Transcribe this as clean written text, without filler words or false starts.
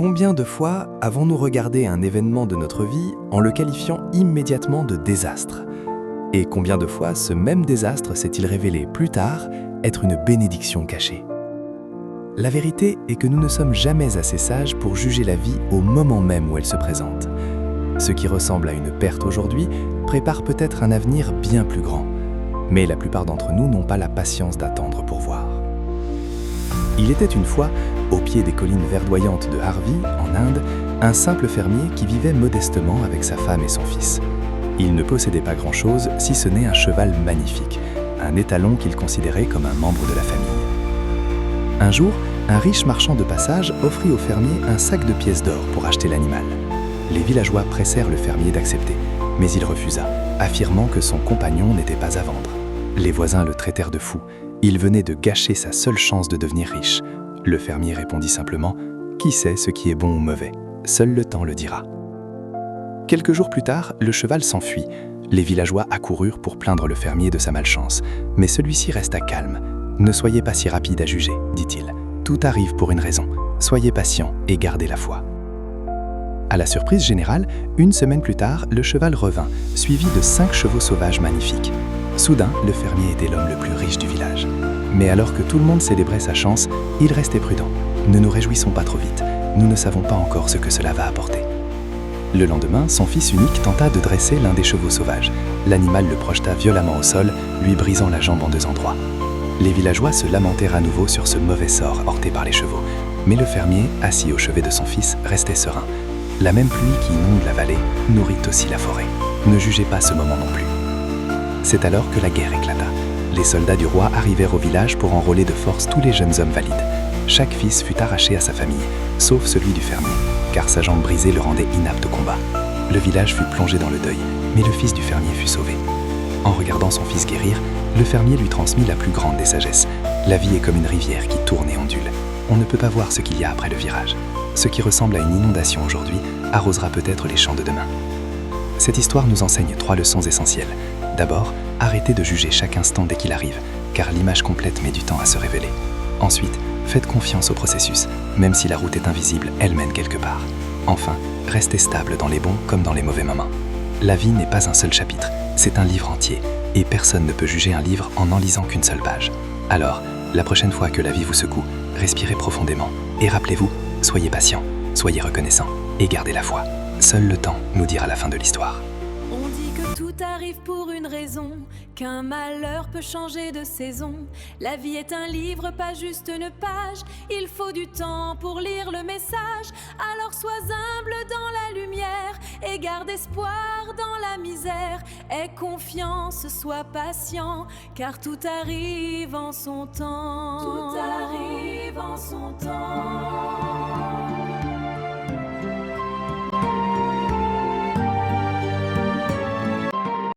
Combien de fois avons-nous regardé un événement de notre vie en le qualifiant immédiatement de désastre? Et combien de fois ce même désastre s'est-il révélé plus tard être une bénédiction cachée? La vérité est que nous ne sommes jamais assez sages pour juger la vie au moment même où elle se présente. Ce qui ressemble à une perte aujourd'hui prépare peut-être un avenir bien plus grand. Mais la plupart d'entre nous n'ont pas la patience d'attendre pour voir. Il était une fois, au pied des collines verdoyantes de Harvey, en Inde, un simple fermier qui vivait modestement avec sa femme et son fils. Il ne possédait pas grand-chose, si ce n'est un cheval magnifique, un étalon qu'il considérait comme un membre de la famille. Un jour, un riche marchand de passage offrit au fermier un sac de pièces d'or pour acheter l'animal. Les villageois pressèrent le fermier d'accepter, mais il refusa, affirmant que son compagnon n'était pas à vendre. Les voisins le traitèrent de fou. Il venait de gâcher sa seule chance de devenir riche. Le fermier répondit simplement « Qui sait ce qui est bon ou mauvais? Seul le temps le dira. » Quelques jours plus tard, le cheval s'enfuit. Les villageois accoururent pour plaindre le fermier de sa malchance, mais celui-ci resta calme. « Ne soyez pas si rapide à juger, dit-il. Tout arrive pour une raison. Soyez patient et gardez la foi. » À la surprise générale, une semaine plus tard, le cheval revint, suivi de 5 chevaux sauvages magnifiques. Soudain, le fermier était l'homme le plus riche du village. Mais alors que tout le monde célébrait sa chance, il restait prudent. Ne nous réjouissons pas trop vite. Nous ne savons pas encore ce que cela va apporter. Le lendemain, son fils unique tenta de dresser l'un des chevaux sauvages. L'animal le projeta violemment au sol, lui brisant la jambe en 2 endroits. Les villageois se lamentèrent à nouveau sur ce mauvais sort heurté par les chevaux. Mais le fermier, assis au chevet de son fils, restait serein. La même pluie qui inonde la vallée nourrit aussi la forêt. Ne jugez pas ce moment non plus. C'est alors que la guerre éclata. Les soldats du roi arrivèrent au village pour enrôler de force tous les jeunes hommes valides. Chaque fils fut arraché à sa famille, sauf celui du fermier, car sa jambe brisée le rendait inapte au combat. Le village fut plongé dans le deuil, mais le fils du fermier fut sauvé. En regardant son fils guérir, le fermier lui transmit la plus grande des sagesses. La vie est comme une rivière qui tourne et ondule. On ne peut pas voir ce qu'il y a après le virage. Ce qui ressemble à une inondation aujourd'hui arrosera peut-être les champs de demain. Cette histoire nous enseigne 3 leçons essentielles. D'abord, arrêtez de juger chaque instant dès qu'il arrive, car l'image complète met du temps à se révéler. Ensuite, faites confiance au processus, même si la route est invisible, elle mène quelque part. Enfin, restez stable dans les bons comme dans les mauvais moments. La vie n'est pas un seul chapitre, c'est un livre entier, et personne ne peut juger un livre en n'en lisant qu'une seule page. Alors, la prochaine fois que la vie vous secoue, respirez profondément, et rappelez-vous, soyez patient, soyez reconnaissant, et gardez la foi. Seul le temps nous dira la fin de l'histoire. On dit que tout arrive pour une raison, qu'un malheur peut changer de saison. La vie est un livre, pas juste une page. Il faut du temps pour lire le message. Alors sois humble dans la lumière et garde espoir dans la misère. Aie confiance, sois patient, car tout arrive en son temps. Tout arrive en son temps.